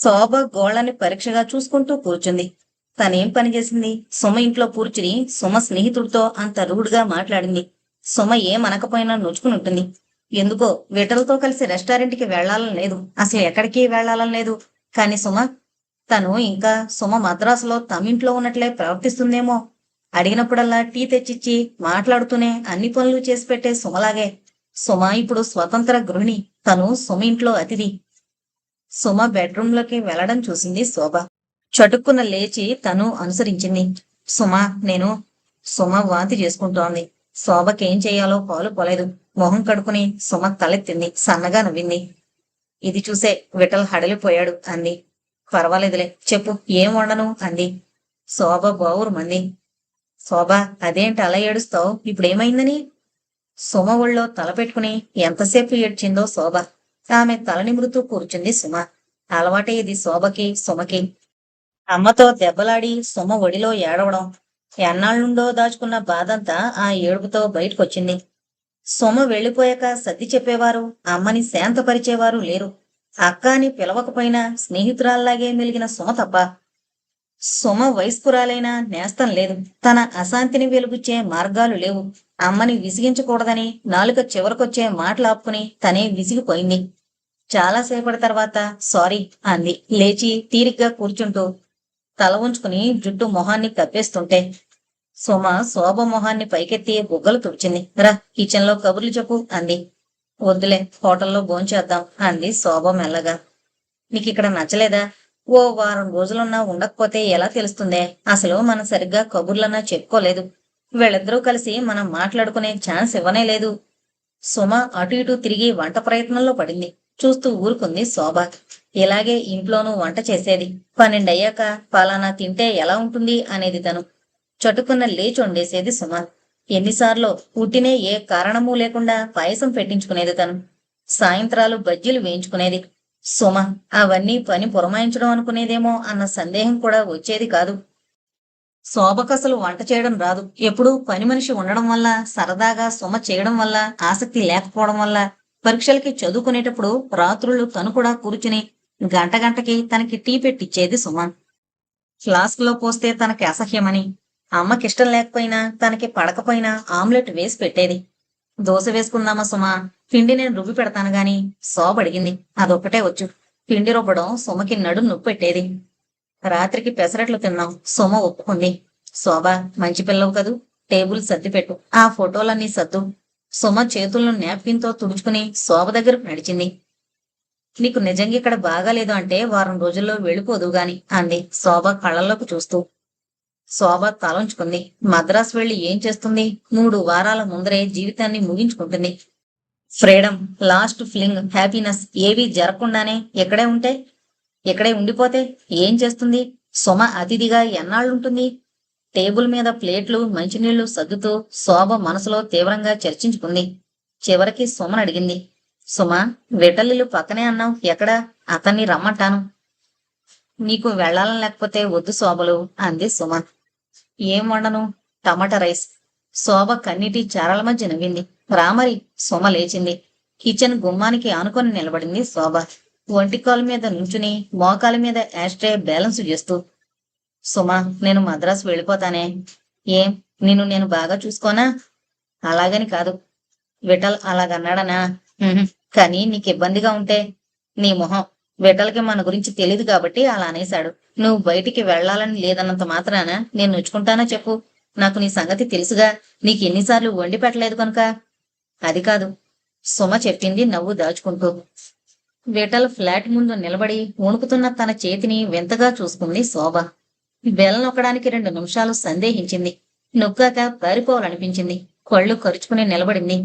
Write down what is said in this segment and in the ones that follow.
శోభ గోళ్ళని పరీక్షగా చూసుకుంటూ కూర్చుంది. తనేం పని చేసింది? సుమ ఇంట్లో కూర్చుని సుమ స్నేహితుడితో అంత రూడ్గా మాట్లాడింది. సుమ ఏమనకపోయినా నొచ్చుకుని ఉంటుంది. ఎందుకో విటలతో కలిసి రెస్టారెంట్కి వెళ్లాలని లేదు, అసలు ఎక్కడికి వెళ్లాలని లేదు. కాని తను ఇంకా సుమ మద్రాసులో తమింట్లో ఉన్నట్లే ప్రవర్తిస్తుందేమో. అడిగినప్పుడల్లా టీ తెచ్చిచ్చి మాట్లాడుతూనే అన్ని పనులు చేసి పెట్టే సుమలాగే. సుమ ఇప్పుడు స్వతంత్ర గృహిణి, తను సుమ ఇంట్లో అతిథి. సుమ బెడ్రూంలోకి వెళ్లడం చూసింది శోభ. చటుక్కున లేచి తను అనుసరించింది. నేను సుమ వాంతి చేసుకుంటోంది. శోభకేం చెయ్యాలో పాలు పోలేదు. మొహం కడుకుని సుమ తలెత్తింది, సన్నగా నవ్వింది. ఇది చూసే విఠల్ హడలిపోయాడు అంది. పర్వాలేదులే, చెప్పు, ఏం వండను అంది. శోభ బావురుమంది. శోభ, అదేంటి అలా ఏడుస్తావు? ఇప్పుడేమైందని? సుమ ఒళ్ళో తల పెట్టుకుని ఎంతసేపు ఏడ్చిందో శోభ. ఆమె తల నిమురుతూ కూర్చుంది సుమ. అలవాటే ఇది శోభకి, సుమకి. అమ్మతో దెబ్బలాడి సుమ ఒడిలో ఏడవడం, ఎన్నాళ్ళుండో దాచుకున్న బాధంతా ఆ ఏడుపుతో బయటకొచ్చింది. సుమ వెళ్లిపోయాక సర్ది చెప్పేవారు, అమ్మని శాంతపరిచేవారు లేరు. అక్క అని పిలవకపోయినా స్నేహితురాల్లాగే మెలిగిన సుమ తప్ప. సుమ వయస్కురాలైనా నేస్తం లేదు. తన అశాంతిని వెలుగుచ్చే మార్గాలు లేవు. అమ్మని విసిగించకూడదని నాలుక చివరకొచ్చే మాటలాపుకుని తనే విసిగిపోయింది. చాలాసేపటి తర్వాత సారీ అంది, లేచి తీరిగ్గా కూర్చుంటూ. తల ఉంచుకుని జుట్టు మొహాన్ని కప్పేస్తుంటే సుమ శోభ మొహాన్ని పైకెత్తి బుగ్గలు తుడిచింది. రా, కిచెన్లో కబుర్లు చెప్పు అంది. వద్దులే, హోటల్లో భోంచేద్దాం అంది శోభ మెల్లగా. నీకిక్కడ నచ్చలేదా? ఓ వారం రోజులున్నా ఉండకపోతే ఎలా తెలుస్తుందే? అసలు మనం సరిగ్గా కబుర్లన్నా చెప్పుకోలేదు. వీళ్ళిద్దరూ కలిసి మనం మాట్లాడుకునే ఛాన్స్ ఇవ్వనే లేదు. సుమ అటు ఇటు తిరిగి వంట ప్రయత్నంలో పడింది. చూస్తూ ఊరుకుంది శోభ. ఇలాగే ఇంట్లోనూ వంట చేసేది. 12 అయ్యాక పలానా తింటే ఎలా ఉంటుంది అనేది తను. చటుకున్న లేచి వండేసేది సుమ. ఎన్నిసార్లు ఉట్టినే ఏ కారణమూ లేకుండా పాయసం పెట్టించుకునేది తను. సాయంత్రాలు బజ్జీలు వేయించుకునేది సుమ. అవన్నీ పని పురమాయించడం అనుకునేదేమో అన్న సందేహం కూడా వచ్చేది కాదు. శోభకసలు వంట చేయడం రాదు. ఎప్పుడూ పని మనిషి ఉండడం వల్ల, సరదాగా సుమ చేయడం వల్ల, ఆసక్తి లేకపోవడం వల్ల పరీక్షలకి చదువుకునేటప్పుడు రాత్రుళ్ళు తను కూడా కూర్చుని గంట గంటకి తనకి టీ పెట్టిచ్చేది సుమ. ఫ్లాస్క్ లో పోస్తే తనకి అసహ్యమని, అమ్మకిష్టం లేకపోయినా తనకి పడకపోయినా ఆమ్లెట్ వేసి పెట్టేది. దోశ వేసుకుందామా సుమా? పిండి నేను రుబ్బి పెడతాను గాని. శోభ అడిగింది. అదొక్కటే వచ్చు. పిండి రుబ్బడం సుమకి నడుం నొప్పి పెట్టేది. రాత్రికి పెసరట్లు తిన్నాం. సుమ ఒప్పుకుంది. శోభ, మంచి పిల్లవు కదూ, టేబుల్ సర్ది పెట్టు, ఆ ఫోటోలన్నీ సర్దు. సుమ చేతులను నాప్కిన్తో తుడుచుకుని శోభ దగ్గరకు నడిచింది. నీకు నిజంగా ఇక్కడ బాగాలేదు అంటే వారం రోజుల్లో వెళ్ళిపోదు గాని అంది శోభ కళ్ళల్లోకి చూస్తూ. శోభ తలంచుకుంది. మద్రాసు వెళ్లి ఏం చేస్తుంది? 3 వారాల ముందరే జీవితాన్ని ముగించుకుంటుంది. ఫ్రీడమ్, లాస్ట్ ఫ్లింగ్, హ్యాపీనెస్ ఏవీ జరగకుండానే ఇక్కడే ఉండిపోతే ఏం చేస్తుంది? సుమ అతిథిగా ఎన్నాళ్ళుంటుంది? టేబుల్ మీద ప్లేట్లు, మంచినీళ్లు సర్దుతూ శోభ మనసులో తీవ్రంగా చర్చించుకుంది. చివరికి సుమను అడిగింది. సుమ, విఠలిల్లు పక్కనే అన్నావు, ఎక్కడా? అతన్ని రమ్మంటాను. నీకు వెళ్లాలని లేకపోతే వద్దు శోభలు అంది సుమ. ఏం వండను? టమాటా రైస్. శోభ కన్నీటి చారల మధ్య నవ్వింది. రామరి. సుమ లేచింది. కిచెన్ గుమ్మానికి ఆనుకొని నిలబడింది శోభ. ఒంటికాలు మీద నుంచుని మోకాల మీద యాస్ట్రే బ్యాలెన్స్ చేస్తూ. సుమ, నేను మద్రాసు వెళ్ళిపోతానే. ఏం, నేను బాగా చూసుకోనా? అలాగని కాదు. విఠల్ అలాగన్నాడనా? కానీ నీకు ఇబ్బందిగా ఉంటే? నీ మొహం. విఠల్కి మన గురించి తెలీదు కాబట్టి అలా అనేశాడు. నువ్వు బయటికి వెళ్లాలని లేదన్నంత మాత్రాన నేను నొచ్చుకుంటానా చెప్పు? నాకు నీ సంగతి తెలుసుగా. నీకు ఎన్నిసార్లు వండి పెట్టలేదు కనుక. అది కాదు, సుమ చెప్పింది నవ్వు దాచుకుంటూ. విఠల్ ఫ్లాట్ ముందు నిలబడి వణుకుతున్న తన చేతిని వింతగా చూసుకుంది శోభ. బెల్ నొక్కడానికి 2 నిమిషాలు సందేహించింది. నొక్కాక పారిపోవాలనిపించింది. కళ్ళు కరుచుకుని నిలబడింది.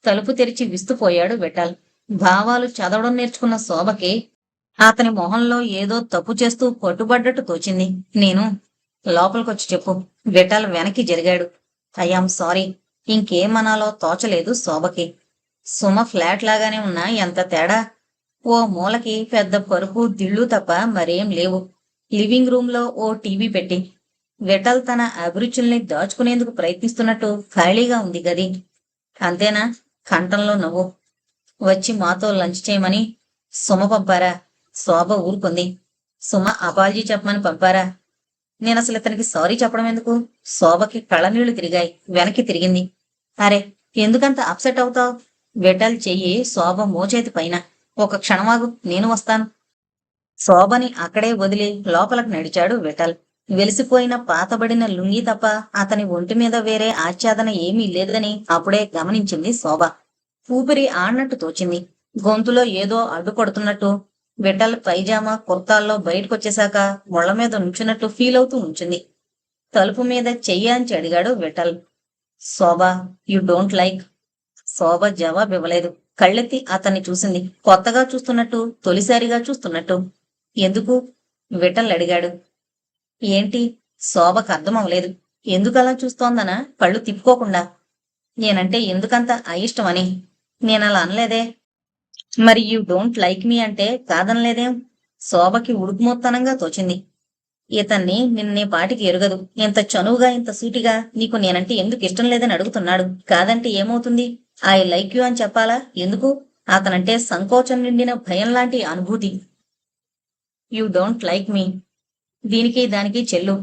తలుపు తెరిచి విస్తుపోయాడు విఠల్. భావాలు చదవడం నేర్చుకున్న శోభకి అతని మొహంలో ఏదో తప్పు చేస్తూ పట్టుబడ్డట్టు తోచింది. నేను లోపలికొచ్చి చెప్పు. విఠల్ వెనక్కి జరిగాడు. I'm sorry. ఇంకేమనాలో తోచలేదు శోభకి. సుమ ఫ్లాట్ లాగానే ఉన్నా ఎంత తేడా! ఓ మూలకి పెద్ద పరుపు, దిళ్ళు తప్ప మరేం లేవు. లివింగ్ రూమ్ లో ఓ టీవీ పెట్టి విఠల్ తన అభిరుచుల్ని దాచుకునేందుకు ప్రయత్నిస్తున్నట్టు ఖాళీగా ఉంది గది. అంతేనా? కంఠంలో నవ్వు. వచ్చి మాతో లంచ్ చేయమని సుమ పంపారా? శోభ ఊరుకుంది. సుమ అపాలజీ చెప్పమని పంపారా? నేనసలు ఇతనికి సారీ చెప్పడం ఎందుకు? శోభకి కళ్ళనీళ్లు తిరిగాయి. వెనక్కి తిరిగింది. అరే, ఎందుకంత అప్సెట్ అవుతావు? విఠల్ చెయ్యి శోభ మోచేతి పైన. ఒక క్షణమాగు, నేను వస్తాను. శోభని అక్కడే వదిలి లోపలకు నడిచాడు విఠల్. వెలిసిపోయిన పాతబడిన లుంగీ తప్ప అతని ఒంటి మీద వేరే ఆచ్ఛాదన ఏమీ లేదని అప్పుడే గమనించింది శోభ. ఊపిరి ఆడినట్టు తోచింది. గొంతులో ఏదో అడ్డుపడుతున్నట్టు. విఠల్ పైజామా కుర్తాల్లో బయటకొచ్చేశాక ముళ్ల మీద నుంచున్నట్టు ఫీల్ అవుతూ ఉంచింది. తలుపు మీద చెయ్యాంచి అడిగాడు విఠల్. శోభ, యు డోంట్ లైక్? శోభ జవాబు ఇవ్వలేదు. కళ్ళెత్తి అతన్ని చూసింది. కొత్తగా చూస్తున్నట్టు, తొలిసారిగా చూస్తున్నట్టు. ఎందుకు? విఠల్ అడిగాడు. ఏంటి? శోభకు అర్థమవలేదు. ఎందుకలా చూస్తోందనా కళ్ళు తిప్పుకోకుండా. నేనంటే ఎందుకంత అయిష్టమని? నేనలా అనలేదే. మరి యూ డోంట్ లైక్ మీ అంటే కాదనలేదేం? శోభకి ఉడుకుమొత్తనంగా తోచింది. ఇతన్ని నిన్నే పాటికి ఎరుగదు. ఇంత చనువుగా, ఇంత సూటిగా నీకు నేనంటే ఎందుకు ఇష్టం లేదని అడుగుతున్నాడు. కాదంటే ఏమవుతుంది? ఐ లైక్ యూ అని చెప్పాలా? ఎందుకు? అతనంటే సంకోచం నిండిన భయం లాంటి అనుభూతి. యూ డోంట్ లైక్ మీ. దీనికి దానికి చెల్లు.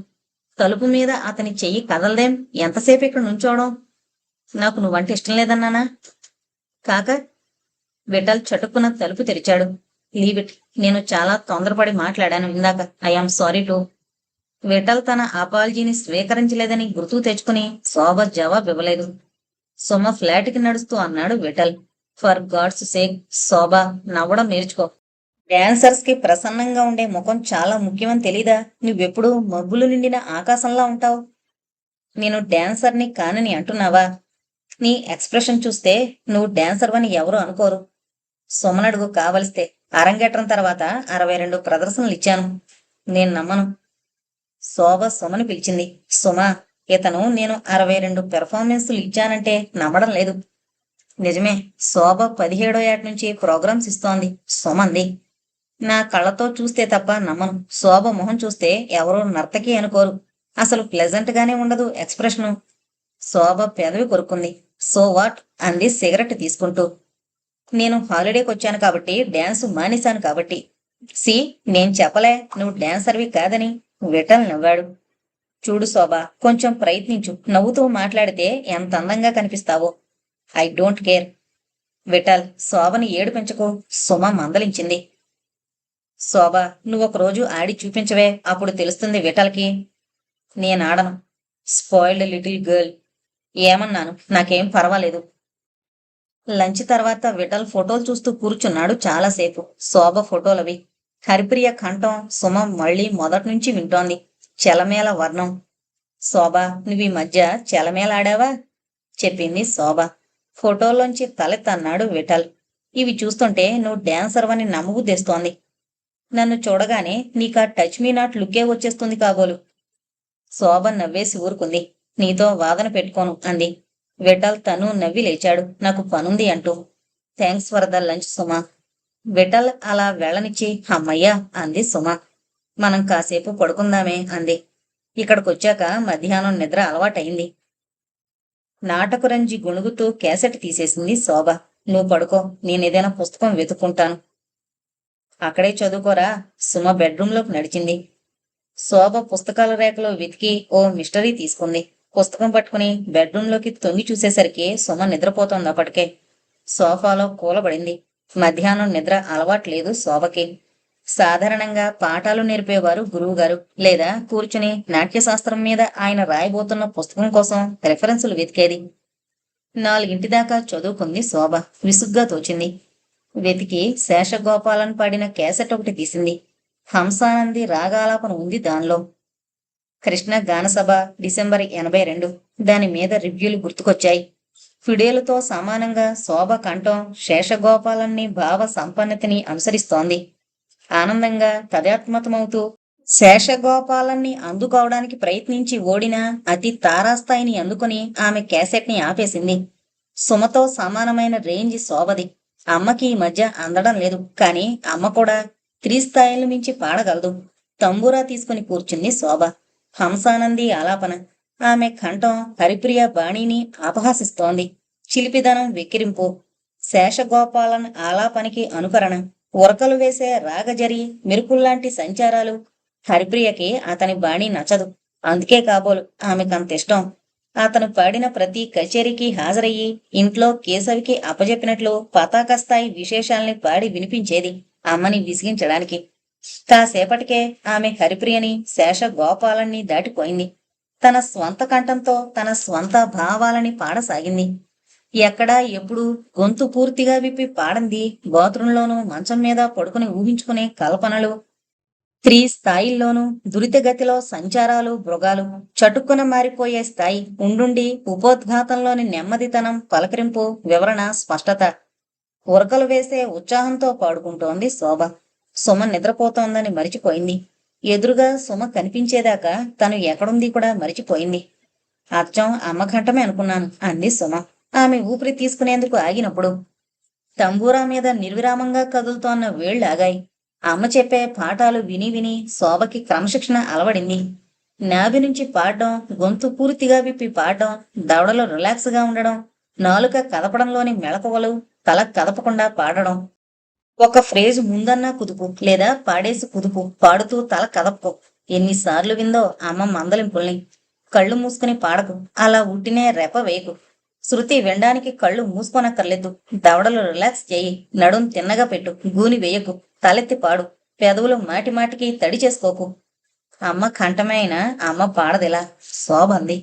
తలుపు మీద అతని చెయ్యి కదలదేం? ఎంతసేపు ఇక్కడ నుంచోవడం? నాకు నువ్వంటే ఇష్టం లేదన్నానా? కాక? విఠల్ చటుక్కున తలుపు తెరిచాడు. Leave it. నేను చాలా తొందరపడి మాట్లాడాను ఇందాక. I am sorry to. విఠల్ తన అపాలజీని స్వీకరించలేదని గుర్తుకు తెచ్చుకుని శోభ జవాబు ఇవ్వలేదు. సుమ ఫ్లాట్కి నడుస్తూ అన్నాడు విఠల్. ఫర్ గాడ్స్ సేక్ శోభ, నవ్వడం నేర్చుకో. డాన్సర్స్ కి ప్రసన్నంగా ఉండే ముఖం చాలా ముఖ్యమని తెలీదా? నువ్వెప్పుడు మబ్బులు నిండిన ఆకాశంలా ఉంటావు. నేను డాన్సర్ని కానని అంటున్నావా? నీ ఎక్స్ప్రెషన్ చూస్తే నువ్వు డాన్సర్వని ఎవరూ అనుకోరు. సుమనడుగు కావలిస్తే. అరంగేట్రం తర్వాత 62 ప్రదర్శనలు ఇచ్చాను. నేను నమ్మను. శోభ సుమని పిలిచింది. సుమ, ఇతను నేను 62 పెర్ఫార్మెన్సులు ఇచ్చానంటే నమ్మడం లేదు. నిజమే. శోభ 17వ ఏట నుంచి ప్రోగ్రామ్స్ ఇస్తోంది. సుమంది. నా కళ్ళతో చూస్తే తప్ప నమ్మను. శోభ మొహం చూస్తే ఎవరో నర్తకి అనుకోరు. అసలు ప్లెజెంట్ గానే ఉండదు ఎక్స్ప్రెషను. శోభ పెదవి కొరుక్కుంది. So what? అంది సిగరెట్ తీసుకుంటూ. నేను హాలిడేకి వచ్చాను కాబట్టి, డాన్సు మానేశాను కాబట్టి. సి, నేను చెప్పలే నువ్వు డాన్సర్వి కాదని. విఠల్ నవ్వాడు. చూడు శోభ, కొంచెం ప్రయత్నించు. నవ్వుతూ మాట్లాడితే ఎంత అందంగా కనిపిస్తావో. I don't care. విఠల్, శోభని ఏడిపించకు. సుమ మందలించింది. శోభ, నువ్వొకరోజు ఆడి చూపించవే, అప్పుడు తెలుస్తుంది విఠల్కి. నేనాడను. Spoiled little girl. ఏమన్నాను? నాకేం పర్వాలేదు. లంచ్ తర్వాత విఠల్ ఫోటోలు చూస్తూ కూర్చున్నాడు చాలాసేపు. శోభ ఫోటోలవి. హరిప్రియ కంఠం సుమ మళ్ళీ మొదట్నుంచి వింటోంది. చెలమేల వర్ణం. శోభ, నువ్వీ మధ్య చెలమేలాడావా? చెప్పింది శోభ. ఫోటోల్లోంచి తలెత్తన్నాడు విఠల్. ఇవి చూస్తుంటే నువ్వు డాన్సర్వని నమ్మబుద్ధేస్తోంది. నన్ను చూడగానే నీకా టచ్ మీ నాట్ లుక్కే వచ్చేస్తుంది కాబోలు. శోభ నవ్వేసి ఊరుకుంది. నీతో వాదన పెట్టుకోను అంది. విఠల్ తను నవ్వి లేచాడు. నాకు పనుంది అంటూ. Thanks for the lunch Suma. Vithal అలా వెళ్ళనిచ్చి అమ్మయ్యా అంది సుమ. మనం కాసేపు పడుకుందామే అంది. ఇక్కడికొచ్చాక మధ్యాహ్నం నిద్ర అలవాటయింది. నాటకురంజి గుణుగుతూ క్యాసెట్ తీసేసింది శోభ. నువ్వు పడుకో, నేనేదైనా పుస్తకం వెతుక్కుంటాను. అక్కడే చదువుకోరా. సుమ బెడ్రూంలోకి నడిచింది. శోభ పుస్తకాల రేఖలో వెతికి ఓ మిస్టరీ తీసుకుంది. పుస్తకం పట్టుకుని బెడ్రూంలోకి తొంగి చూసేసరికి సుమ నిద్రపోతోంది. అప్పటికే సోఫాలో కూలబడింది. మధ్యాహ్నం నిద్ర అలవాట్లేదు శోభకి. సాధారణంగా పాఠాలు నేర్పేవారు గురువుగారు, లేదా కూర్చుని నాట్యశాస్త్రం మీద ఆయన రాయబోతున్న పుస్తకం కోసం రెఫరెన్సులు వెతికేది. 4 దాకా చదువుకుంది శోభ. విసుగ్గా తోచింది. వెతికి శేషగోపాలన్ పాడిన క్యాసెట్ ఒకటి తీసింది. హంసానంది రాగాలాపన ఉంది దానిలో. కృష్ణ గానసభ, డిసెంబర్ 82. దాని మీద రివ్యూలు గుర్తుకొచ్చాయి. ఫిడేలుతో సమానంగా శోభ కంఠం శేషగోపాలన్ని భావ సంపన్నతిని అనుసరిస్తోంది. ఆనందంగా తదాత్మతమవుతూ శేషగోపాలన్ని అందుకోవడానికి ప్రయత్నించి ఓడినా అతి తారాస్థాయిని అందుకుని ఆమె క్యాసెట్ ని ఆపేసింది. సుమతో సమానమైన రేంజ్ శోభది. అమ్మకి ఈ మధ్య అందడం లేదు, కాని అమ్మ కూడా 3 స్థాయిలు మించి పాడగలదు. తంబూరా తీసుకుని కూర్చుంది శోభ. హంసానంది ఆలాపన. ఆమె కంఠం హరిప్రియ బాణీని అపహాసిస్తోంది. చిలిపిదనం వెక్కిరింపు. శేషగోపాలన్ ఆలాపనికి అనుకరణ. ఉరకలు వేసే రాగజరి మెరుపుల్లాంటి సంచారాలు. హరిప్రియకి అతని బాణీ నచ్చదు. అందుకే కాబోలు ఆమెకంత ఇష్టం. అతను పాడిన ప్రతి కచేరీకి హాజరయ్యి ఇంట్లో కేశవికి అప్పజెప్పినట్లు పతాక స్థాయి విశేషాల్ని పాడి వినిపించేది అమ్మని విసిగించడానికి. కాసేపటికే ఆమె హరిప్రియని శేషగోపాలన్ని దాటిపోయింది. తన స్వంత కంఠంతో తన స్వంత భావాలని పాడసాగింది. ఎక్కడా ఎప్పుడు గొంతు పూర్తిగా విప్పి పాడంది. బాత్రూంలోనూ మంచం మీద పడుకుని ఊహించుకునే కల్పనలు, స్త్రీ స్థాయిల్లోనూ దురితగతిలో సంచారాలు భృగాలు. చటుక్కున మారిపోయే స్థాయి ఉండుండి ఉపోద్ఘాతంలోని నెమ్మదితనం, పలకరింపు, వివరణ, స్పష్టత. ఉరకలు వేసే ఉత్సాహంతో పాడుకుంటోంది శోభ. సుమ నిద్రపోతోందని మరిచిపోయింది. ఎదురుగా సుమ కనిపించేదాకా తను ఎక్కడుంది కూడా మరిచిపోయింది. అచ్చం అమ్మ కంఠమే అనుకున్నాను అంది సుమ ఆమె ఊపిరి తీసుకునేందుకు ఆగినప్పుడు. తంబూరా మీద నిర్విరామంగా కదులుతోన్న వేళ్లాగాయి. అమ్మ చెప్పే పాఠాలు విని విని శోభకి క్రమశిక్షణ అలవడింది. నాభి నుంచి పాడడం, గొంతు పూర్తిగా విప్పి పాడడం, దవడలో రిలాక్స్గా ఉండడం, నాలుక కదపడంలోని మెళకువలు, తల కదపకుండా పాడడం. ఒక ఫ్రేజ్ ముందన్నా కుదుపు లేదా పాడేసి కుదుపు, పాడుతూ తల కదపకు. ఎన్నిసార్లు విందో అమ్మ మందలింపుల్ని. కళ్ళు మూసుకుని పాడకు, అలా ఉట్టినే రెప వేయకు. శృతి వినడానికి కళ్ళు మూసుకోనక్కర్లేదు. దవడలు రిలాక్స్ చేయి, నడుం తిన్నగా పెట్టు, గూని వేయకు, తలెత్తి పాడు, పెదవులు మాటి మాటికి తడి చేసుకోకు. అమ్మ కంఠమే అయినా అమ్మ పాడదిలా, శోభ అంది.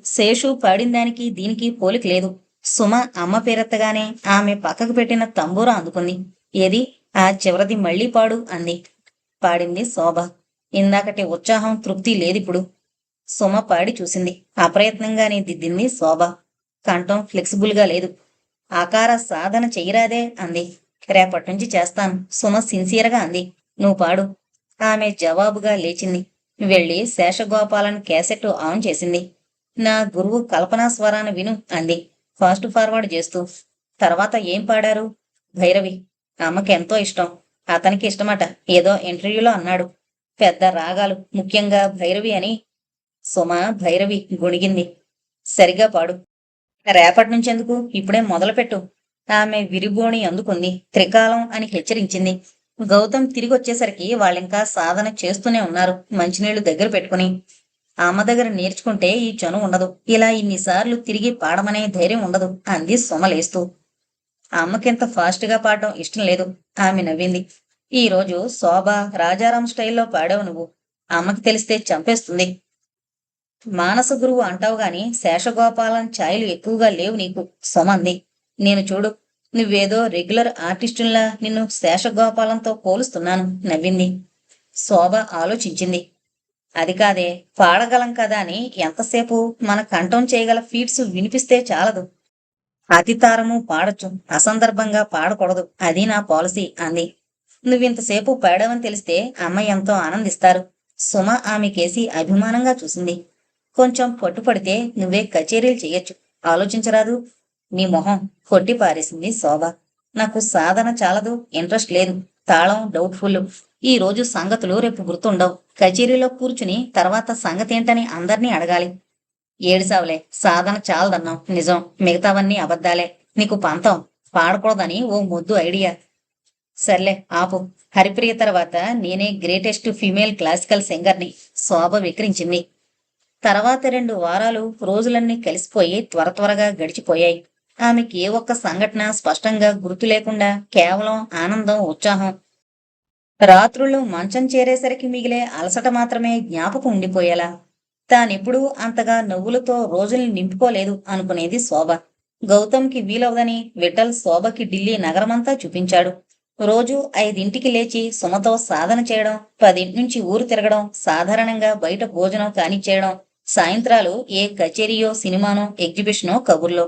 శేషు పాడిందానికి దీనికి పోలిక లేదు. సుమ అమ్మ పేరెత్తగానే ఆమె పక్కకు పెట్టిన తంబూరా అందుకుంది. ఏది ఆ చివరిది మళ్ళీ పాడు అంది. పాడింది శోభ. ఇందాకటి ఉత్సాహం, తృప్తి లేదిప్పుడు. సుమ పాడి చూసింది. అప్రయత్నంగానే దిద్దింది శోభ. కంఠం ఫ్లెక్సిబుల్గా లేదు. ఆకార సాధన చెయ్యరాదే అంది. రేపట్నుంచి చేస్తాను సుమ సిన్సియర్గా అంది. నువ్వు పాడు. ఆమె జవాబుగా లేచింది. వెళ్ళి శేషగోపాలన్ క్యాసెట్ ఆన్ చేసింది. నా గురువు కల్పనా స్వరాన్ని విను అంది ఫాస్ట్ ఫార్వర్డ్ చేస్తూ. తర్వాత ఏం పాడారు? భైరవి. అమ్మకెంతో ఇష్టం. అతనికి ఇష్టమట, ఏదో ఇంటర్వ్యూలో అన్నాడు. పెద్ద రాగాలు, ముఖ్యంగా భైరవి అని. సుమ భైరవి గొణిగింది. సరిగా పాడు. రేపటి నుంచెందుకు, ఇప్పుడే మొదలుపెట్టు. ఆమె విరిబోణి అందుకుంది. త్రికాలం అని హెచ్చరించింది. గౌతమ్ తిరిగొచ్చేసరికి వాళ్ళింకా సాధన చేస్తూనే ఉన్నారు, మంచినీళ్లు దగ్గర పెట్టుకుని. అమ్మ దగ్గర నేర్చుకుంటే ఈ చను ఉండదు, ఇలా ఇన్నిసార్లు తిరిగి పాడమనే ధైర్యం ఉండదు అంది సుమలేస్తూ. అమ్మకింత ఫాస్ట్గా పాడడం ఇష్టం లేదు. ఆమె నవ్వింది. ఈ రోజు శోభ రాజారాం స్టైల్లో పాడావు నువ్వు. అమ్మకి తెలిస్తే చంపేస్తుంది. మానస గురువు అంటావు గాని శేషగోపాలం ఛాయలు ఎక్కువగా లేవు నీకు, సుమంది. నేను చూడు, నువ్వేదో రెగ్యులర్ ఆర్టిస్టుల్లా నిన్ను శేషగోపాలంతో పోలుస్తున్నాను నవ్వింది. శోభ ఆలోచించింది. అది కాదే, పాడగలం కదా అని ఎంతసేపు మన కంఠం చేయగల ఫీట్స్ వినిపిస్తే చాలదు. అతితారము పాడొచ్చు, అసందర్భంగా పాడకూడదు, అది నా పాలసీ అంది. నువ్వింతసేపు పాడావని తెలిస్తే అమ్మ ఎంతో ఆనందిస్తారు. సుమ ఆమెకేసి అభిమానంగా చూసింది. కొంచెం పట్టుపడితే నువ్వే కచేరీలు చెయ్యొచ్చు, ఆలోచించరాదు? నీ మొహం కొట్టి పారేసింది శోభ. నాకు సాధన చాలదు, ఇంట్రెస్ట్ లేదు, తాళం డౌట్ఫుల్. ఈ రోజు సంగతులు రేపు గుర్తుండవు. కచేరీలో కూర్చుని తర్వాత సంగతేంటని అందర్నీ అడగాలి. ఏడిసావులే, సాధన చాలదన్నావు నిజం, మిగతావన్నీ అబద్ధాలే. నీకు పంతం, పాడకూడదని ఓ మొద్దు ఐడియా. సర్లే ఆపు. హరిప్రియ తర్వాత నేనే గ్రేటెస్ట్ ఫీమేల్ క్లాసికల్ సింగర్ని, శోభ విక్రించింది. తర్వాత 2 వారాలు రోజులన్నీ కలిసిపోయి త్వర త్వరగా గడిచిపోయాయి. ఆమెకి ఏ ఒక్క సంఘటన స్పష్టంగా గుర్తు లేకుండా కేవలం ఆనందం, ఉత్సాహం. రాత్రుళ్ళు మంచం చేరేసరికి మిగిలే అలసట మాత్రమే జ్ఞాపకం ఉండిపోయేలా. తానెప్పుడూ అంతగా నవ్వులతో రోజుల్ని నింపుకోలేదు అనుకునేది శోభ. గౌతమ్కి వీలవదని విఠల్ శోభకి ఢిల్లీ నగరమంతా చూపించాడు. రోజు 5ంటికి లేచి సుమతో సాధన చేయడం, 10 నుంచి ఊరు తిరగడం, సాధారణంగా బయట భోజనం కానిచ్చేయడం, సాయంత్రాలు ఏ కచేరీయో, సినిమానో, ఎగ్జిబిషనో, కబుర్లో.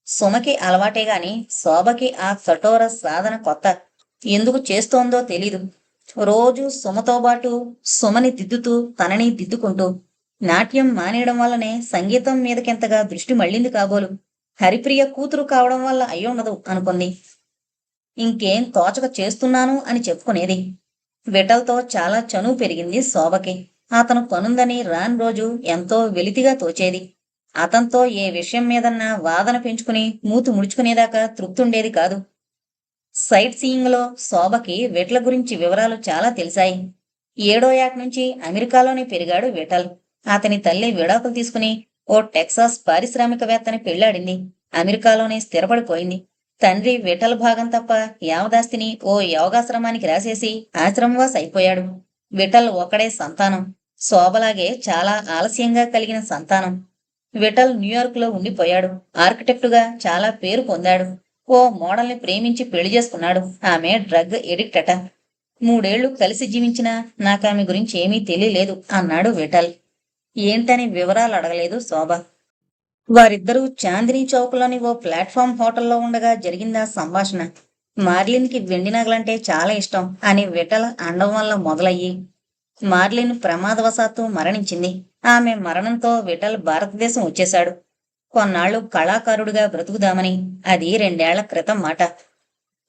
సుమకి అలవాటే గాని శోభకి ఆ కఠోర సాధన కొత్త. ఎందుకు చేస్తోందో తెలీదు. రోజు సుమతో పాటు సుమని దిద్దుతూ తనని దిద్దుకుంటూ. నాట్యం మానేయడం వల్లనే సంగీతం మీదకెంతగా దృష్టి మళ్ళింది కాబోలు. హరిప్రియ కూతురు కావడం వల్ల అయ్యుండదు అనుకుంది. ఇంకేం తోచక చేస్తున్నాను అని చెప్పుకునేది. విఠల్తో చాలా చనువు పెరిగింది శోభకి. అతను పనుందని రాని రోజు ఎంతో వెలితిగా తోచేది. అతనితో ఏ విషయం మీదన్నా వాదన పెంచుకుని మూతి ముడుచుకునేదాకా తృప్తుండేది కాదు. సైట్ సీయింగ్లో శోభకి విట్ల గురించి వివరాలు చాలా తెలిసాయి. ఏడో ఏట నుంచి అమెరికాలోనే పెరిగాడు విఠల్. అతని తల్లి విడాకులు తీసుకుని ఓ టెక్సాస్ పారిశ్రామికవేత్తని పెళ్లాడింది. అమెరికాలోనే స్థిరపడిపోయింది. తండ్రి విఠల్ భాగం తప్ప యావదాస్తిని ఓ యోగాశ్రమానికి రాసేసి ఆశ్రమవాస్ అయిపోయాడు. విఠల్ ఒక్కడే సంతానం. శోభలాగే చాలా ఆలస్యంగా కలిగిన సంతానం. విఠల్ న్యూయార్క్ లో ఉండిపోయాడు. ఆర్కిటెక్టుగా చాలా పేరు పొందాడు. ఓ మోడల్ని ప్రేమించి పెళ్లి చేసుకున్నాడు. ఆమె డ్రగ్ ఎడిక్ట్ అట. 3 ఏళ్లు కలిసి జీవించినా నాకామె గురించి ఏమీ తెలియలేదు అన్నాడు విఠల్. ఏంటని వివరాలు అడగలేదు శోభ. వారిద్దరూ చాందినీ చౌక్లోని ఓ ప్లాట్ఫామ్ హోటల్లో ఉండగా జరిగిందా సంభాషణ. మార్లిన్కి వెండి నగలంటే చాలా ఇష్టం అని విఠల్ అండం వల్ల మొదలయ్యి మార్లిన్ ప్రమాదవశాత్తు మరణించింది. ఆమె మరణంతో విఠల్ భారతదేశం వచ్చేశాడు. కొన్నాళ్లు కళాకారుడిగా బ్రతుకుదామని. అది 2 ఏళ్ల క్రితం మాట.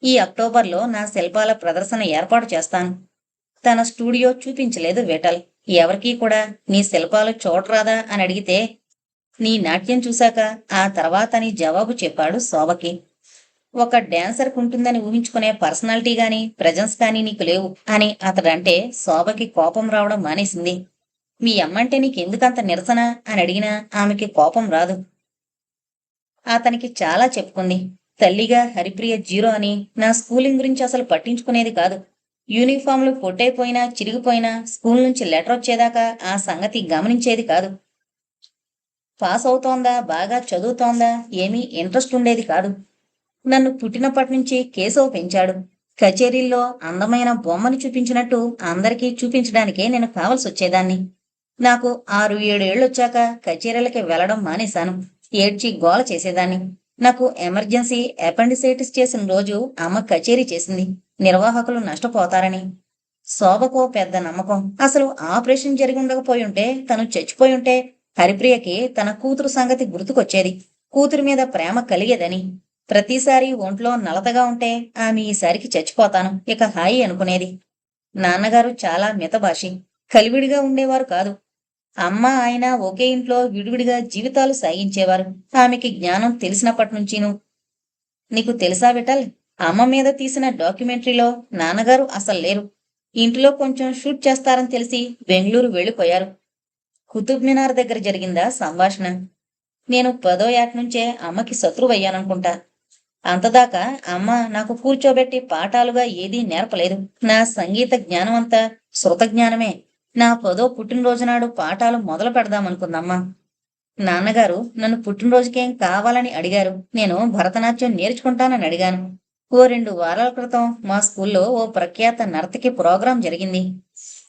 ఈ అక్టోబర్లో నా శిల్పాల ప్రదర్శన ఏర్పాటు చేస్తాను. తన స్టూడియో చూపించలేదు విఠల్. ఎవరికీ కూడా నీ శిల్పాలు చూడరాదా అని అడిగితే నీ నాట్యం చూశాక ఆ తర్వాత అని జవాబు చెప్పాడు శోభకి. ఒక డాన్సర్కు ఉంటుందని ఊహించుకునే పర్సనాలిటీ గాని ప్రెజెన్స్ కానీ నీకు లేవు అని అతడంటే శోభకి కోపం రావడం మానేసింది. మీ అమ్మంటే నీకెందుకంత నిరసన అని అడిగినా ఆమెకి కోపం రాదు. అతనికి చాలా చెప్పుకుంది. తల్లిగా హరిప్రియ జీరో అని, నా స్కూలింగ్ గురించి అసలు పట్టించుకునేది కాదు. యూనిఫామ్లు పొట్టైపోయినా చిరిగిపోయినా స్కూల్ నుంచి లెటర్ వచ్చేదాకా ఆ సంగతి గమనించేది కాదు. పాస్ అవుతోందా, బాగా చదువుతోందా ఏమీ ఇంట్రెస్ట్ ఉండేది కాదు. నన్ను పుట్టినప్పటి నుంచి కేశవ్ పెంచాడు. కచేరీల్లో అందమైన బొమ్మని చూపించినట్టు అందరికీ చూపించడానికే నేను కావలసొచ్చేదాన్ని. నాకు 6-7 ఏళ్లొచ్చాక కచేరీలకి వెళ్లడం మానేశాను. ఏడ్చి గోల చేసేదాన్ని. నాకు ఎమర్జెన్సీ అపెండిసైటిస్ చేసిన రోజు అమ్మ కచేరీ చేసింది, నిర్వాహకులు నష్టపోతారని. శోభకో పెద్ద నమ్మకం. అసలు ఆపరేషన్ జరిగి ఉండకపోయుంటే, తను చచ్చిపోయుంటే హరిప్రియకి తన కూతురు సంగతి గుర్తుకొచ్చేది. కూతురి మీద ప్రేమ కలిగేదని. ప్రతిసారి ఒంట్లో నలతగా ఉంటే ఆమె ఈసారికి చచ్చిపోతాను ఇక హాయి అనుకునేది. నాన్నగారు చాలా మితభాషి. కలివిడిగా ఉండేవారు కాదు. అమ్మ ఆయన ఒకే ఇంట్లో విడివిడిగా జీవితాలు సాగించేవారు. ఆమెకి జ్ఞానం తెలిసినప్పటి నుంచీను. నీకు తెలుసా విఠల్, అమ్మ మీద తీసిన డాక్యుమెంటరీలో నాన్నగారు అసలు లేరు. ఇంటిలో కొంచెం షూట్ చేస్తారని తెలిసి బెంగళూరు వెళ్లిపోయారు. కుతుబ్ మినార్ దగ్గర జరిగిందా సంభాషణ. నేను 10వ ఏట నుంచే అమ్మకి శత్రువయ్యాననుకుంటా. అంతదాకా అమ్మ నాకు కూర్చోబెట్టి పాఠాలుగా ఏదీ నేర్పలేదు. నా సంగీత జ్ఞానమంతా శృతజ్ఞానమే. నా 10వ పుట్టినరోజునాడు పాఠాలు మొదలు పెడదామనుకుందమ్మా. నాన్నగారు నన్ను పుట్టినరోజుకేం కావాలని అడిగారు. నేను భరతనాట్యం నేర్చుకుంటానని అడిగాను. ఓ 2 వారాల క్రితం మా స్కూల్లో ఓ ప్రఖ్యాత నర్తకి ప్రోగ్రాం జరిగింది.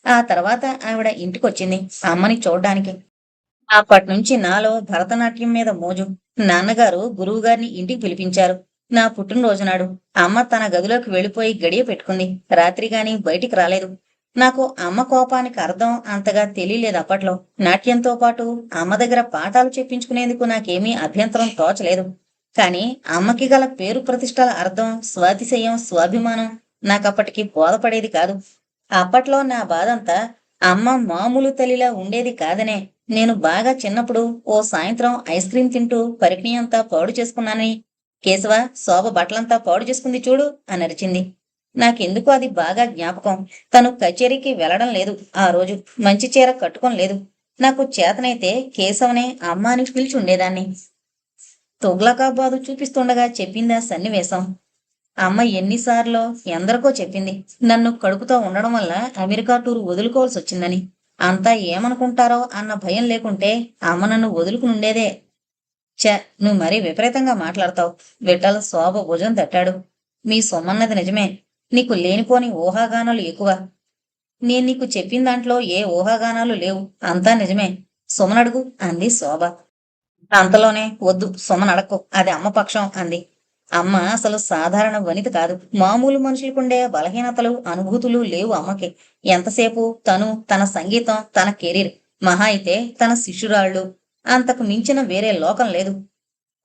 ఆ తర్వాత ఆవిడ ఇంటికొచ్చింది అమ్మని చూడ్డానికి. అప్పట్నుంచి నాలో భరతనాట్యం మీద మోజు. నాన్నగారు గురువుగారిని ఇంటికి పిలిపించారు. నా పుట్టినరోజునాడు అమ్మ తన గదిలోకి వెళ్ళిపోయి గడియ పెట్టుకుంది. రాత్రిగాని బయటికి రాలేదు. నాకు అమ్మ కోపానికి అర్థం అంతగా తెలియలేదు అప్పట్లో. నాట్యంతో పాటు అమ్మ దగ్గర పాఠాలు చెప్పించుకునేందుకు నాకేమీ అభ్యంతరం తోచలేదు. కాని అమ్మకి గల పేరు ప్రతిష్టల అర్థం, స్వాతిశయం, స్వాభిమానం నాకప్పటికి బోధపడేది కాదు. అప్పట్లో నా బాధంతా అమ్మ మామూలు తల్లిలా ఉండేది కాదనే. నేను బాగా చిన్నప్పుడు ఓ సాయంత్రం ఐస్ క్రీం తింటూ పరికిణి పాడు చేసుకున్నానని, కేశవ, శోభ బట్టలంతా పాడు చేసుకుంది చూడు అని అరిచింది. నాకెందుకో అది బాగా జ్ఞాపకం. తను కచేరీకి వెళ్లడం లేదు ఆ రోజు. మంచి చీర కట్టుకోలేదు. నాకు చేతనైతే కేశవనే అమ్మ అని పిలిచి ఉండేదాన్ని. తుగ్లకాబాదు చూపిస్తుండగా చెప్పిందా సన్నివేశం. అమ్మ ఎన్నిసార్లో ఎందరికో చెప్పింది, నన్ను కడుపుతో ఉండడం వల్ల అమెరికా టూర్ వదులుకోవాల్సి వచ్చిందని. అంతా ఏమనుకుంటారో అన్న భయం లేకుంటే అమ్మ నన్ను వదులుకునుండేదే. ఛ, నువ్వు మరీ విపరీతంగా మాట్లాడతావు. విఠల్ శోభ భుజం తట్టాడు. మీ సొమ్మన్నది నిజమే. నీకు లేనిపోని ఊహాగానాలు ఎక్కువ. నేను నీకు చెప్పిన దాంట్లో ఏ ఊహాగానాలు లేవు. అంతా నిజమే. సుమనడుగు అంది శోభ. అంతలోనే వద్దు, సుమనడక్కు, అది అమ్మ పక్షం అంది. అమ్మ అసలు సాధారణ వనిత కాదు. మామూలు మనుషులకుండే బలహీనతలు, అనుభూతులు లేవు అమ్మకి. ఎంతసేపు తను, తన సంగీతం, తన కెరీర్, మహా అయితే తన శిష్యురాళ్ళు, అంతకు మించిన వేరే లోకం లేదు.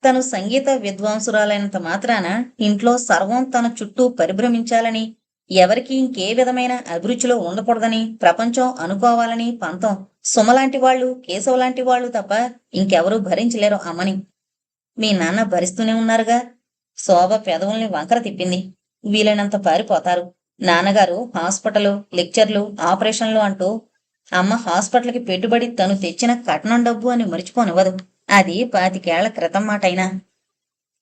తను సంగీత విద్వాంసురాలైనంత మాత్రాన ఇంట్లో సర్వం తన చుట్టూ పరిభ్రమించాలని, ఎవరికి ఇంకే విధమైన అభిరుచిలో ఉండకూడదని ప్రపంచం అనుకోవాలని పంతం సుమలాంటి వాళ్ళు, కేశవలాంటి వాళ్ళు తప్ప ఇంకెవరూ భరించలేరు అమ్మని. మీ నాన్న భరిస్తూనే ఉన్నారుగా. శోభ పెదవుల్ని వంకర తిప్పింది. వీలైనంత పారిపోతారు. నాన్నగారు హాస్పిటలు, లెక్చర్లు, ఆపరేషన్లు అంటూ అమ్మ హాస్పిటల్కి పెట్టుబడి తను తెచ్చిన కట్నం డబ్బు అని మరిచిపోనివ్వదు. అది 25 ఏళ్ల క్రితం మాటైనా.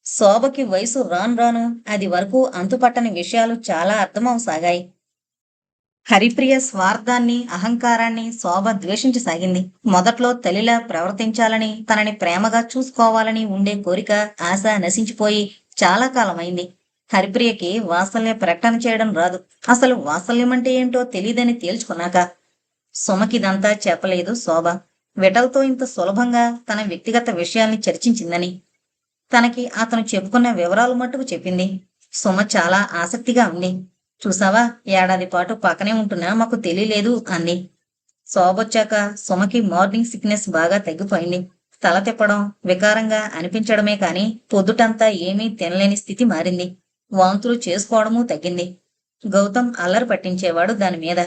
శోభకి వయసు రాను రాను అది వరకు అంతుపట్టని విషయాలు చాలా అర్థమవసాగాయి. హరిప్రియ స్వార్థాన్ని, అహంకారాన్ని శోభ ద్వేషించసాగింది. మొదట్లో తల్లిలా ప్రవర్తించాలని, తనని ప్రేమగా చూసుకోవాలని ఉండే కోరిక, ఆశ నశించిపోయి చాలా కాలమైంది. హరిప్రియకి వాత్సల్య ప్రకటన చేయడం రాదు. అసలు వాత్సల్యమంటే ఏంటో తెలీదని తేల్చుకున్నాక. సుమకిదంతా చెప్పలేదు శోభ. విఠల్తో ఇంత సులభంగా తన వ్యక్తిగత విషయాల్ని చర్చించిందని. తనకి అతను చెప్పుకున్న వివరాలు మట్టుకు చెప్పింది. సుమ చాలా ఆసక్తిగా ఉంది. చూసావా, ఏడాది పాటు పక్కనే ఉంటున్నా మాకు తెలియలేదు అంది. శోభొచ్చాక సుమకి మార్నింగ్ సిక్నెస్ బాగా తగ్గిపోయింది. తల తిప్పడం, వికారంగా అనిపించడమే కాని పొద్దుటంతా ఏమీ తినలేని స్థితి మారింది. వాంతులు చేసుకోవడమూ తగ్గింది. గౌతమ్ అల్లరి పట్టించేవాడు దాని మీద.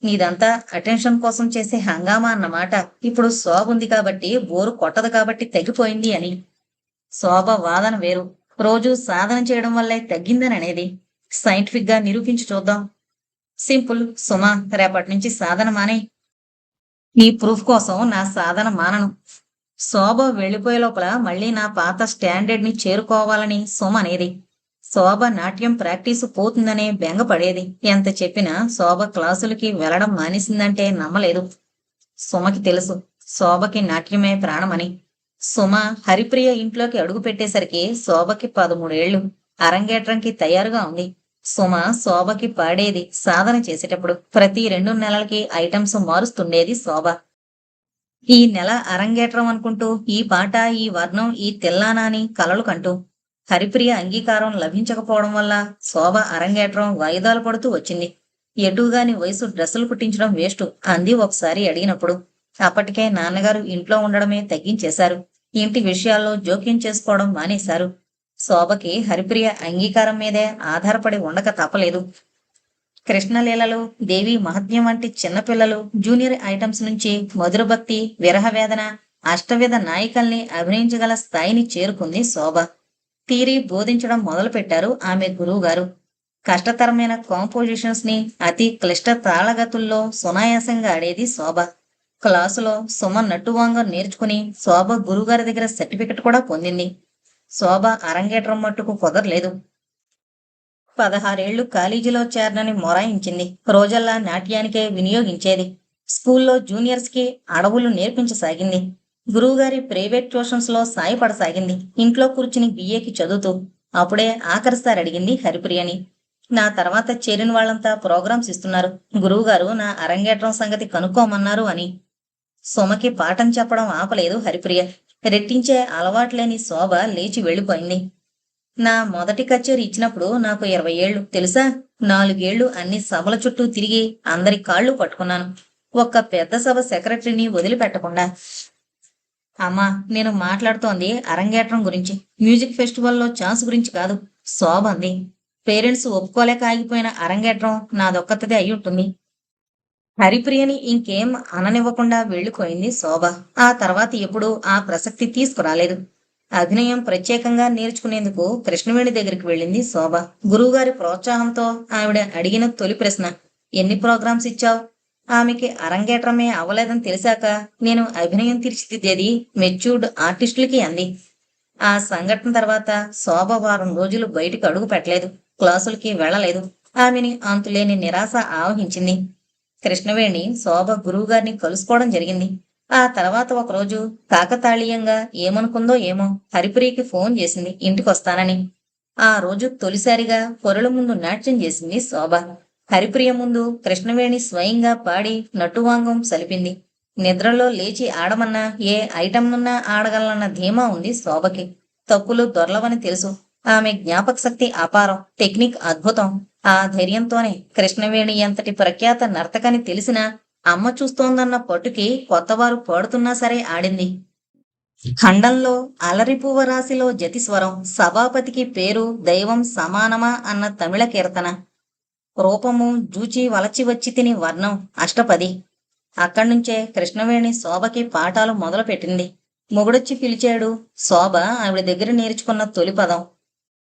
నీదంతా అటెన్షన్ కోసం చేసే హంగామా అన్నమాట. ఇప్పుడు శోభ ఉంది కాబట్టి, బోరు కొట్టదు కాబట్టి తగ్గిపోయింది అని. శోభ వాదన వేరు. రోజూ సాధన చేయడం వల్లే తగ్గిందని అనేది. సైంటిఫిక్ గా నిరూపించి చూద్దాం. సింపుల్ సుమ, రేపటి నుంచి సాధన మానే. నీ ప్రూఫ్ కోసం నా సాధన మానను. శోభ వెళ్లిపోయే లోపల మళ్ళీ నా పాత స్టాండర్డ్ ని చేరుకోవాలని సుమ అనేది. శోభ నాట్యం ప్రాక్టీసు పోతుందనే బెంగపడేది. ఎంత చెప్పినా శోభ క్లాసులకి వెళ్లడం మానేసిందంటే నమ్మలేదు. సుమకి తెలుసు శోభకి నాట్యమే ప్రాణమని. సుమ హరిప్రియ ఇంట్లోకి అడుగు పెట్టేసరికి శోభకి 13 ఏళ్లు. అరంగేట్రంకి తయారుగా ఉంది. సుమ శోభకి పాడేది. సాధన చేసేటప్పుడు ప్రతి 2 నెలలకి ఐటమ్స్ మారుస్తుండేది శోభ. ఈ నెల అరంగేట్రం అనుకుంటూ ఈ పాట, ఈ వర్ణం, ఈ తెల్లానా అని కలలు కంటూ. హరిప్రియ అంగీకారం లభించకపోవడం వల్ల శోభ అరంగేట్రం వాయిదాలు పడుతూ వచ్చింది. ఎటుగాని వయసు డ్రెస్సులు కుట్టించడం వేస్టు అంది ఒకసారి అడిగినప్పుడు. అప్పటికే నాన్నగారు ఇంట్లో ఉండడమే తగ్గించేశారు. ఇంటి విషయాల్లో జోక్యం చేసుకోవడం మానేశారు. శోభకి హరిప్రియ అంగీకారం మీదే ఆధారపడి ఉండక తప్పలేదు. కృష్ణలీలలు, దేవి మహత్యం వంటి చిన్నపిల్లలు జూనియర్ ఐటమ్స్ నుంచి మధురభక్తి, విరహవేదన, అష్టవిధ నాయికల్ని అభినయించగల స్థాయిని చేరుకుంది శోభ. థియరీ బోధించడం మొదలుపెట్టారు ఆమె గురువుగారు. కష్టతరమైన కాంపోజిషన్స్ ని అతి క్లిష్ట తాళగతుల్లో సునాయాసంగా ఆడేది శోభ. క్లాసులో సుమ నట్టువాంగం నేర్చుకుని శోభ గురువుగారి దగ్గర సర్టిఫికెట్ కూడా పొందింది. శోభ అరంగేట్రం మట్టుకు కుదరలేదు. 16 ఏళ్లు కాలేజీలో చేరనని మొరాయించింది. రోజల్లా నాట్యానికే వినియోగించేది. స్కూల్లో జూనియర్స్ కి అడవులు నేర్పించసాగింది. గురువుగారి ప్రైవేట్ ట్యూషన్స్ లో సాయపడసాగింది. ఇంట్లో కూర్చుని బిఏకి చదువుతూ. అప్పుడే ఆఖరిసారి అడిగింది హరిప్రియని. నా తర్వాత చేరిన వాళ్ళంతా ప్రోగ్రామ్స్ ఇస్తున్నారు. గురువుగారు నా అరంగేట్రం సంగతి కనుక్కోమన్నారు అని. సుమకి పాఠం చెప్పడం ఆపలేదు హరిప్రియ. రెట్టించే అలవాట్లేని శోభ లేచి వెళ్లిపోయింది. నా మొదటి కచేరీ ఇచ్చినప్పుడు నాకు 20 ఏళ్లు తెలుసా. 4 ఏళ్లు అన్ని సభల చుట్టూ తిరిగి అందరి కాళ్ళు పట్టుకున్నాను. ఒక్క పెద్ద సభ సెక్రటరీని వదిలిపెట్టకుండా. అమ్మా, నేను మాట్లాడుతోంది అరంగేట్రం గురించి, మ్యూజిక్ ఫెస్టివల్లో ఛాన్స్ గురించి కాదు. శోభ అంది. పేరెంట్స్ ఒప్పుకోలేక ఆగిపోయిన అరంగేట్రం నాదొక్కతదే అయ్యుంటుంది. హరిప్రియని ఇంకేం అననివ్వకుండా వెళ్లిపోయింది శోభ. ఆ తర్వాత ఎప్పుడూ ఆ ప్రసక్తి తీసుకురాలేదు. అభినయం ప్రత్యేకంగా నేర్చుకునేందుకు కృష్ణవేణి దగ్గరికి వెళ్ళింది శోభ. గురువుగారి ప్రోత్సాహంతో ఆవిడ అడిగిన తొలి ప్రశ్న, ఎన్ని ప్రోగ్రామ్స్ ఇచ్చావు? ఆమెకి అరంగేట్రమే అవ్వలేదని తెలిసాక, నేను అభినయం తీర్చిదిద్దేది మెచ్యూర్డ్ ఆర్టిస్టులకి అంది. ఆ సంఘటన తర్వాత శోభ వారం రోజులు బయటికి అడుగు పెట్టలేదు. క్లాసులకి వెళ్లలేదు. ఆమెని అంతులేని నిరాశ ఆవహించింది. కృష్ణవేణి శోభ గురువుగారిని కలుసుకోవడం జరిగింది. ఆ తర్వాత ఒకరోజు కాకతాళీయంగా ఏమనుకుందో ఏమో హరిప్రియకి ఫోన్ చేసింది ఇంటికొస్తానని. ఆ రోజు తొలిసారిగా పొరల ముందు నాట్యం చేసింది శోభ. హరిప్రియ ముందు కృష్ణవేణి స్వయంగా పాడి నట్టువాంగం సలిపింది. నిద్రలో లేచి ఆడమన్నా ఏ ఐటంనున్నా ఆడగలనన్న ధీమా ఉంది శోభకి. తప్పులు దొర్లవని తెలుసు. ఆమె జ్ఞాపక శక్తి అపారం, టెక్నిక్ అద్భుతం. ఆ ధైర్యంతోనే కృష్ణవేణి ఎంతటి ప్రఖ్యాత నర్తకని తెలిసినా అమ్మ చూస్తోందన్న పట్టుకి కొత్తవారు పాడుతున్నా సరే ఆడింది. ఖండంలో అలరిపువ్వ రాశిలో జతిస్వరం, సభాపతికి పేరు దైవం సమానమా అన్న తమిళ కీర్తన, రూపము జూచి వలచి వచ్చి తిని వర్ణం అష్టపది. అక్కడ్నుంచే కృష్ణవేణి శోభకి పాఠాలు మొదలుపెట్టింది. మొగుడొచ్చి పిలిచాడు శోభ ఆవిడ దగ్గర నేర్చుకున్న తొలి పదం.